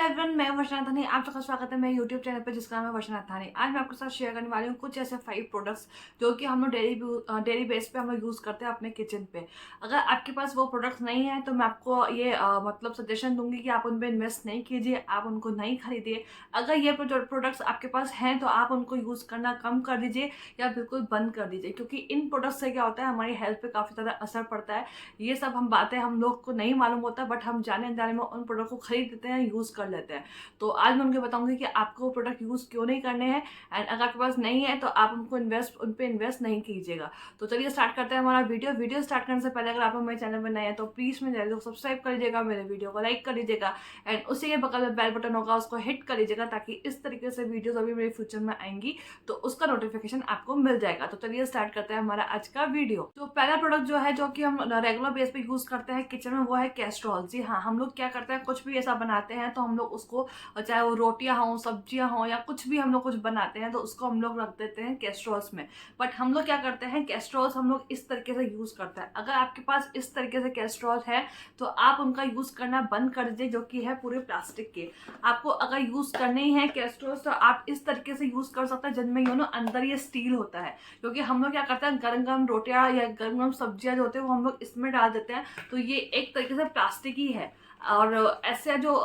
Everyone, मैं वर्षना थानी। आप सबका स्वागत है मेरे यूट्यूब चैनल पे जिसका नाम है वर्षना थानी। आज मैं आपके साथ शेयर करने वाली हूँ कुछ ऐसे 5 प्रोडक्ट्स जो कि हम लोग डेली बेस पे हम लोग यूज़ करते हैं अपने किचन पे। अगर आपके पास वो प्रोडक्ट्स नहीं है तो मैं आपको ये मतलब सजेशन दूंगी कि आप उन पर इन्वेस्ट नहीं कीजिए, आप उनको नहीं खरीदिए। अगर ये प्रोडक्ट्स आपके पास हैं तो आप उनको यूज़ करना कम कर दीजिए या बिल्कुल बंद कर दीजिए, क्योंकि इन प्रोडक्ट्स से क्या होता है, हमारी हेल्थ पे काफ़ी ज़्यादा असर पड़ता है। ये सब हम बातें हम लोग को नहीं मालूम होता, बट हम जाने अनजाने में उन प्रोडक्ट को खरीद लेते हैं, यूज़ कर लेते हैं। तो आज मैं उनको बताऊंगी कि आपको वो प्रोडक्ट यूज़ क्यों नहीं करने हैं, एंड अगर आपके पास नहीं है तो आप उन पे इन्वेस्ट नहीं कीजिएगा। तो चलिए स्टार्ट करते हैं हमारा वीडियो स्टार्ट करने से पहले अगर आप लोग मेरे चैनल में नए हैं तो प्लीज़ मेरे चैनल को सब्सक्राइब कर लीजिएगा, मेरे वीडियो को लाइक कर लीजिएगा, एंड उसी के बगल में बेल बटन होगा उसको हिट कर लीजिएगा, ताकि इस तरीके से वीडियोस अभी मेरे फ्यूचर में आएंगी तो उसका नोटिफिकेशन आपको मिल जाएगा। तो चलिए स्टार्ट करते हैं हमारा आज का वीडियो। तो पहला प्रोडक्ट जो है, जो कि हम रेगुलर बेस पे यूज करते हैं किचन में, वो है कैस्ट्रॉल। जी हाँ, हम लोग क्या करते हैं, कुछ भी ऐसा बनाते हैं तो हम लोग उसको, चाहे वो रोटियां हों, सब्जियां हों, या कुछ भी हम लोग कुछ बनाते हैं तो उसको हम लोग रख देते हैं कैस्ट्रॉल्स में। बट हम लोग क्या करते हैं, कैस्ट्रॉल्स हम लोग इस तरीके से यूज करते हैं। अगर आपके पास इस तरीके से कैस्ट्रॉल है तो आप उनका यूज करना बंद कर दीजिए, जो कि है पूरे प्लास्टिक के। आपको अगर यूज करने ही है कैस्ट्रॉल्स तो आप इस तरीके से यूज कर सकते हैं जिनमें अंदर ये स्टील होता है, क्योंकि हम लोग क्या करते हैं, गरम गरम रोटियां या गरम गरम सब्जियां जो होते हैं वो हम लोग इसमें डाल देते हैं, तो ये एक तरीके से प्लास्टिक ही है। और ऐसे जो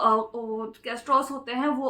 कैस्ट्रॉल्स होते हैं वो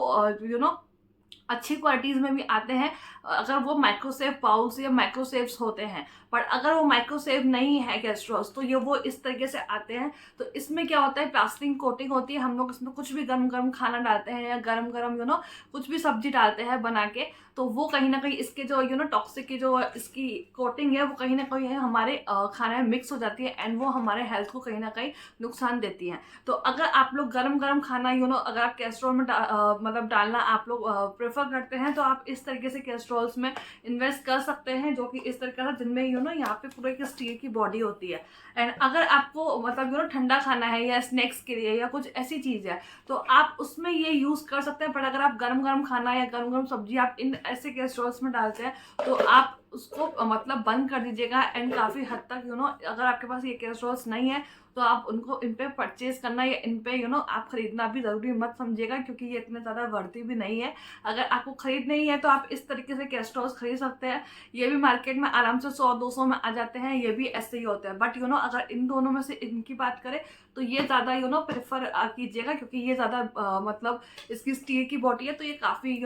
अच्छी क्वालिटीज में भी आते हैं, अगर वो माइक्रोसेव बाउल्स या माइक्रोसेव्स होते हैं। पर अगर वो माइक्रोसेव नहीं है कैस्ट्रॉल्स तो ये वो इस तरीके से आते हैं। तो इसमें क्या होता है, प्लास्टिक कोटिंग होती है। हम लोग इसमें कुछ भी गरम गरम खाना डालते हैं या गरम गरम कुछ भी सब्जी डालते हैं बना के, तो वो कहीं ना कहीं इसके जो टॉक्सिक की जो इसकी कोटिंग है वो कहीं ना कहीं हमारे खाने में मिक्स हो जाती है, एंड वो हमारे हेल्थ को कहीं ना कहीं नुकसान देती है। तो अगर आप लोग गरम गरम खाना अगर आप कैस्ट्रॉल में मतलब डालना आप लोग प्रेफर करते हैं तो आप इस तरीके से कैस्ट्रॉल्स में इन्वेस्ट कर सकते हैं, जो कि इस तरीके से जिनमें यहाँ पे पूरे एक स्टील की बॉडी होती है। एंड अगर आपको मतलब ठंडा खाना है या स्नैक्स के लिए या कुछ ऐसी चीज है तो आप उसमें ये यूज कर सकते हैं। पर अगर आप गरम गरम खाना या गरम गरम सब्जी आप इन ऐसे कैस्ट्रॉल्स में डालते हैं तो आप उसको मतलब बंद कर दीजिएगा। एंड काफी हद तक अगर आपके पास ये कैस्ट्रॉल्स नहीं है तो आप उनको इन पे परचेज करना या इन पे आप खरीदना भी जरूरी मत समझिएगा, क्योंकि ये इतने ज्यादा वर्ती भी नहीं है। अगर आपको खरीद नहीं है तो आप इस तरीके से कैस्ट्रॉल्स खरीद सकते हैं। ये भी मार्केट में आराम से 100-200 में आ जाते हैं, ये भी ऐसे ही होते हैं। बट अगर इन दोनों में से इनकी बात करें तो ये ज्यादा प्रेफर कीजिएगा, क्योंकि ये ज्यादा मतलब इसकी स्टील की बॉडी है तो ये काफी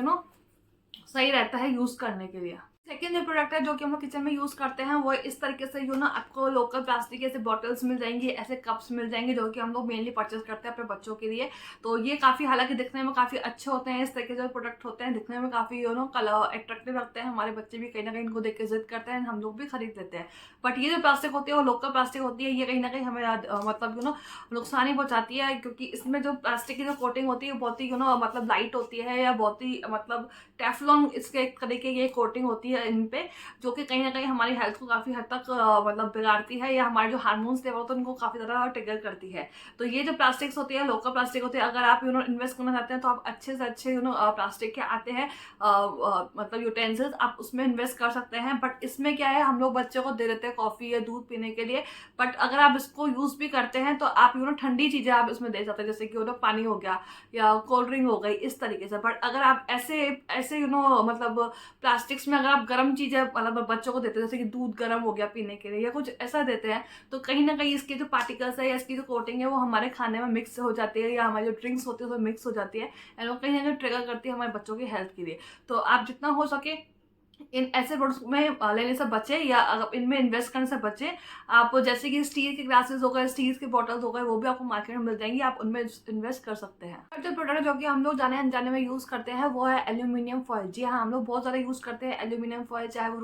सही रहता है यूज करने के लिए। सेकेंड जो प्रोडक्ट है जो कि हम लोग किचन में यूज करते हैं वो इस तरीके से आपको लोकल प्लास्टिक ऐसे बॉटल्स मिल जाएंगी, ऐसे कप्स मिल जाएंगे, जो कि हम लोग मेनली परचेज करते हैं अपने बच्चों के लिए। तो ये काफी हालांकि दिखने में काफी अच्छे होते हैं, इस तरीके से प्रोडक्ट होते हैं, दिखने में काफी कलर अट्रैक्टिव लगते हैं। हमारे बच्चे भी कहीं ना कहीं इनको देख के जिद करते हैं, हम लोग भी खरीद लेते हैं। बट ये जो प्लास्टिक होती है वो लोकल प्लास्टिक होती है, ये कहीं ना कहीं हमें मतलब नुकसान ही पहुंचाती है, क्योंकि इसमें जो प्लास्टिक की जो कोटिंग होती है बहुत ही मतलब लाइट होती है, या बहुत ही मतलब टेफ्लॉन इसके एक तरीके की कोटिंग होती है इन पे, जो कि कहीं ना कहीं हमारी हेल्थ को काफी हद तक मतलब बिगाड़ती है, या हमारे जो हार्मोन्स लेवल होते हैं उनको काफी ज्यादा ट्रिगर करती है। तो ये जो प्लास्टिक्स होती है, लोकल प्लास्टिक होती है, अगर आप इन्वेस्ट करना चाहते हैं तो आप अच्छे से अच्छे प्लास्टिक के आते हैं मतलब यूटेंसिल्स, आप उसमें इन्वेस्ट कर सकते हैं। बट इसमें क्या है, हम लोग बच्चों को दे देते हैं कॉफी या दूध पीने के लिए, बट अगर आप इसको यूज भी करते हैं तो आप ठंडी चीजें आप इसमें दे सकते हैं, जैसे कि पानी हो गया या कोल्ड ड्रिंक हो गई, इस तरीके से। बट अगर आप ऐसे ऐसे मतलब प्लास्टिक्स में अगर आप गर्म चीजें मतलब बच्चों को देते हैं, जैसे कि दूध गर्म हो गया पीने के लिए या कुछ ऐसा देते हैं, तो कहीं ना कहीं इसके जो पार्टिकल्स है या इसकी जो कोटिंग है वो हमारे खाने में मिक्स हो जाती है, या हमारी जो ड्रिंक्स होती है उसमें मिक्स हो जाती है, एंड वो कहीं ना कहीं ट्रिगर करती है हमारे बच्चों की हेल्थ के लिए। तो आप जितना हो सके इन ऐसे प्रोडक्ट्स में लेने से बचे, या अगर इनमें इन्वेस्ट करने से बचे। आप जैसे कि स्टील के ग्लासेस हो गए, स्टील के बॉटल्स हो गए, वो भी आपको मार्केट में मिल जाएंगी, आप उनमें इन्वेस्ट कर सकते हैं। और जो प्रोडक्ट जो कि हम लोग जाने अनजाने में यूज करते हैं वो है एल्यूमिनियम फॉयल। जी हाँ, हम लोग बहुत ज्यादा यूज करते हैं एल्यूमिनियम फॉयल, चाहे वो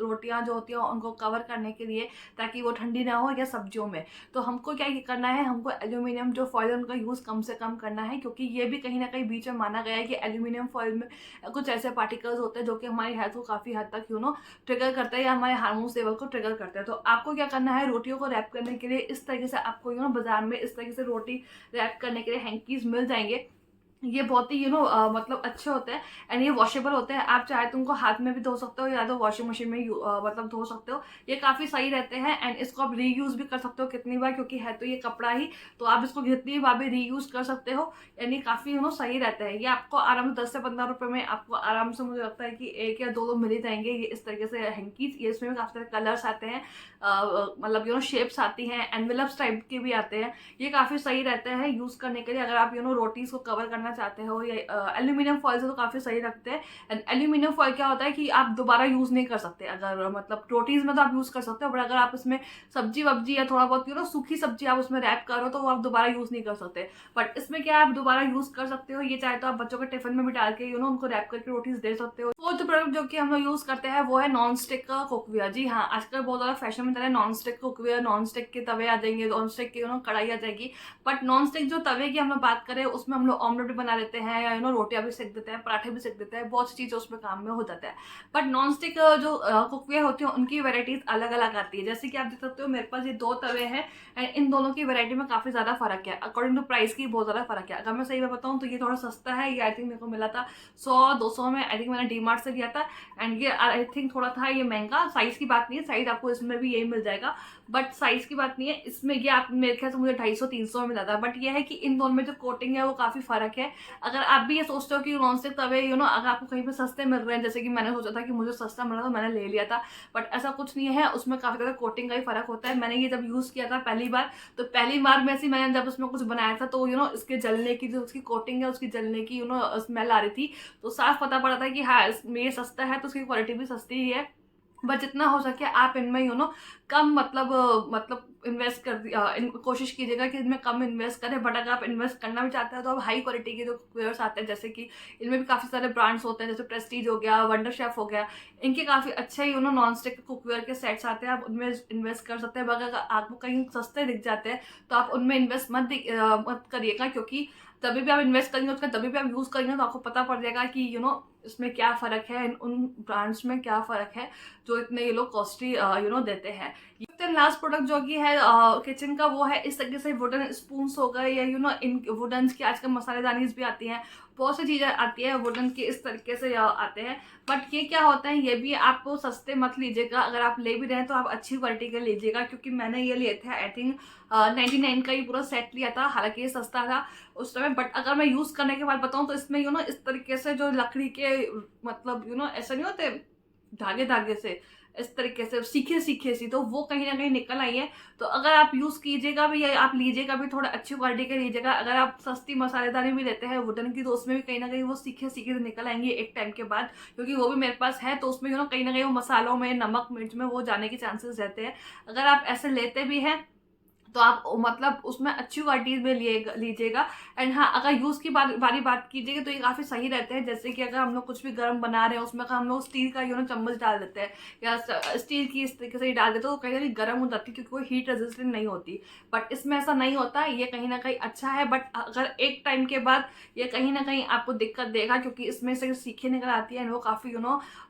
रोटियां जो होती है उनको कवर करने के लिए, ताकि वो ठंडी ना हो, या सब्जियों में। तो हमको क्या करना है, हमको एल्यूमिनियम जो फॉयल है उनका यूज कम से कम करना है, क्योंकि ये भी कहीं ना कहीं बीच में माना गया है कि एल्यूमिनियम फॉयल में कुछ ऐसे पार्टिकल्स होते हैं जो कि हमारी हेल्थ को काफी हद तक ट्रिगर करता है, या हमारे हार्मोन्स लेवल को ट्रिगर करता है। तो आपको क्या करना है, रोटियों को रैप करने के लिए इस तरीके से आपको बाजार में इस तरीके से रोटी रैप करने के लिए हैंकीज मिल जाएंगे, ये बहुत ही मतलब अच्छे होते हैं एंड ये वॉशेबल होते हैं। आप चाहे तो उनको हाथ में भी धो सकते हो या तो वॉशिंग मशीन में मतलब धो सकते हो। ये काफ़ी सही रहते हैं एंड इसको आप रीयूज़ भी कर सकते हो कितनी बार, क्योंकि है तो ये कपड़ा ही, तो आप इसको कितनी बार भी रीयूज़ कर सकते हो। यानी काफ़ी सही रहते हैं। ये आपको आराम से 10 से 15 रुपये में आपको आराम से, मुझे लगता है कि 1 या 2 मिल ही जाएंगे। ये इस तरीके से हैंकीज, ये इसमें भी काफ़ी सारे कलर्स आते हैं, मतलब शेप्स आती हैं, एनवेलप्स टाइप के भी आते हैं। ये काफ़ी सही रहते हैं यूज़ करने के लिए, अगर आप रोटीज़ को कवर करना चाहते हो। या एल्यूमिनियम फॉइल से तो काफ़ी सही रखते हैं। एंड एल्यूमिनियम फॉइल क्या होता है कि आप दोबारा यूज़ नहीं कर सकते। अगर मतलब रोटीज़ में तो आप यूज़ कर सकते हो, बट अगर आप इसमें सब्जी वब्जी या थोड़ा बहुत सूखी सब्जी आप उसमें रैप करो तो वो आप दोबारा यूज़ नहीं कर सकते। बट इसमें क्या आप दोबारा यूज़ कर सकते हो। ये चाहे तो आप बच्चों के टिफिन में भी डाल के उनको रैप करके रोटीज़ दे सकते हो। फोर्थ प्रोडक्ट जो कि हम लोग यूज़ करते हैं वो है नॉन स्टिक का कुकवेयर। जी हाँ, आजकल बहुत ज़्यादा फैशन में चला है non stick cookware, non stick के तवे आ जाएंगे, नॉन स्टिक की कढ़ाई आ जाएगी। बट नॉन स्टिक जो तवे की हम लोग बात करें, उसमें हम लोग ऑमलेट भी बना लेते हैं या रोटियां भी सेक देते हैं, पराठे भी सेक देते हैं, बहुत सी चीज़ें उसमें काम में हो जाता है। बट नॉन स्टिक जो कुकवेयर होती है उनकी वेराइटीज अलग अलग आती है। जैसे कि आप देख सकते हो मेरे पास ये 2 तवे हैं एंड इन दोनों की वेराइटी में काफ़ी ज़्यादा फर्क है। अकॉर्डिंग टू प्राइस की बहुत ज़्यादा फर्क है। अगर मैं सही में बताऊँ तो ये थोड़ा सस्ता है। ये आई थिंक मेरे को मिला था 100-200 में, आई थिंक मैंने डीमार्ट से लिया था। एंड ये आई थिंक थोड़ा था ये महंगा। साइज़ की बात नहीं है, साइज़ आपको इसमें भी यही मिल जाएगा, बट साइज की बात नहीं है। इसमें ये आप मेरे ख्याल से मुझे 250-300 में मिला था। बट ये है कि इन दोनों में जो कोटिंग है वो काफ़ी फ़र्क है। अगर आप भी ये सोचते हो कि नॉन स्टिक तवे अगर आपको कहीं पे सस्ते मिल रहे हैं, जैसे कि मैंने सोचा था कि मुझे सस्ता मिला तो मैंने ले लिया था, बट ऐसा कुछ नहीं है। उसमें काफ़ी ज़्यादा कोटिंग का ही फ़र्क होता है। मैंने ये जब यूज़ किया था पहली बार, तो पहली बार में से मैंने जब उसमें कुछ बनाया था तो इसके जलने की जो उसकी कोटिंग है, उसकी जलने की स्मेल आ रही थी। तो साफ पता पड़ा था कि हाँ, ये सस्ता है तो उसकी क्वालिटी भी सस्ती ही है। बट जितना हो सके आप इनमें कम मतलब इन्वेस्ट कोशिश कीजिएगा कि इनमें कम इन्वेस्ट करें। बट अगर आप इन्वेस्ट करना भी चाहते हैं तो आप हाई क्वालिटी के जो कुकवेयर्स आते हैं, जैसे कि इनमें भी काफ़ी सारे ब्रांड्स होते हैं, जैसे प्रेस्टीज हो गया, वंडर शेफ हो गया, इनके काफ़ी अच्छे नॉन स्टिक कुकवेयर के सेट्स आते हैं। आप उनमें इन्वेस्ट कर सकते हैं। बट अगर आपको कहीं सस्ते दिख जाते हैं तो आप उनमें इन्वेस्ट मत करिएगा, क्योंकि तभी भी आप इन्वेस्ट करेंगे उसका, तभी भी आप यूज़ करेंगे तो आपको पता पड़ जाएगा कि इसमें क्या फ़र्क है, उन ब्रांड्स में क्या फ़र्क है जो इतने ये लोग कॉस्टली देते हैं। फिफ्थ लास्ट प्रोडक्ट जो कि है किचन का, वो है इस तरीके से वुडन स्पून्स हो गए या इन वुडन की आजकल मसालेदानीज भी आती हैं, बहुत सी चीज़ें आती है वुडन की इस तरीके से आते हैं। बट ये क्या होता है, ये भी आपको सस्ते मत लीजिएगा। अगर आप ले भी रहे हैं तो आप अच्छी क्वालिटी के लीजिएगा, क्योंकि मैंने ये लिए थे आई थिंक 99 का ही पूरा सेट लिया था, हालांकि ये सस्ता था उस समय। बट अगर मैं यूज़ करने के बाद बताऊँ तो इसमें इस तरीके से जो लकड़ी के मतलब ऐसा नहीं होते धागे धागे से, इस तरीके से सीखे सीखे सी, तो वो कहीं ना कहीं निकल आई है। तो अगर आप यूज़ कीजिएगा भी या आप लीजिएगा भी, थोड़ा अच्छी क्वालिटी के लीजिएगा। अगर आप सस्ती मसालेदारी भी लेते हैं वुडन की, तो उसमें भी कहीं ना कहीं वो सीखे सीखे से निकल आएंगे एक टाइम के बाद, क्योंकि वो भी मेरे पास है। तो उसमें कहीं ना कहीं वो मसालों में, नमक मिर्च में वो जाने के चांसेस रहते हैं। अगर आप ऐसे लेते भी हैं तो आप मतलब उसमें अच्छी क्वालिटी में लीजिएगा। एंड हाँ, अगर यूज़ की बारी बात कीजिएगा तो ये काफ़ी सही रहते हैं। जैसे कि अगर हम लोग कुछ भी गर्म बना रहे हैं, उसमें अगर हम लोग स्टील का चम्मच डाल देते हैं या स्टील की इस तरीके से ही डाल देते हैं, तो कहीं ना कहीं गर्म हो जाती है, क्योंकि वो हीट रेजिस्टेंट नहीं होती। बट इसमें ऐसा नहीं होता, ये कहीं ना कहीं अच्छा है। बट अगर एक टाइम के बाद ये कहीं ना कहीं आपको दिक्कत देगा, क्योंकि इसमें से सीखे निकल आती है एंड वो काफ़ी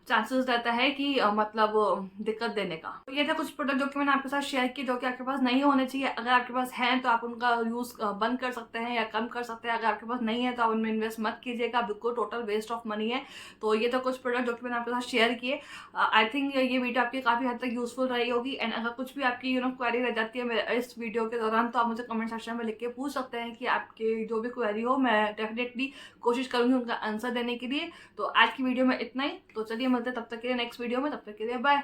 चांसेस रहता है कि मतलब दिक्कत देने का। तो ये था कुछ प्रोडक्ट जो कि मैंने आपके साथ शेयर किए, जो कि आपके पास नहीं होने चाहिए। अगर आपके पास हैं तो आप उनका यूज़ बंद कर सकते हैं या कम कर सकते हैं। अगर आपके पास नहीं है तो आप उनमें इन्वेस्ट मत कीजिएगा, बिल्कुल टोटल वेस्ट ऑफ मनी है। तो ये तो कुछ प्रोडक्ट जो कि मैंने आपके साथ शेयर किए। आई थिंक ये वीडियो आपकी काफ़ी हद तक यूजफुल रही होगी। एंड अगर कुछ भी आपकी क्वेरी रह जाती है मेरे इस वीडियो के दौरान, तो आप मुझे कमेंट सेक्शन में लिख के पूछ सकते हैं कि आपके जो भी क्वेरी हो, मैं डेफिनेटली कोशिश करूँगी उनका आंसर देने के लिए। तो आज की वीडियो में इतना ही। तो चलिए मिलते हैं तब तक के लिए नेक्स्ट वीडियो में, तब तक के लिए बाय।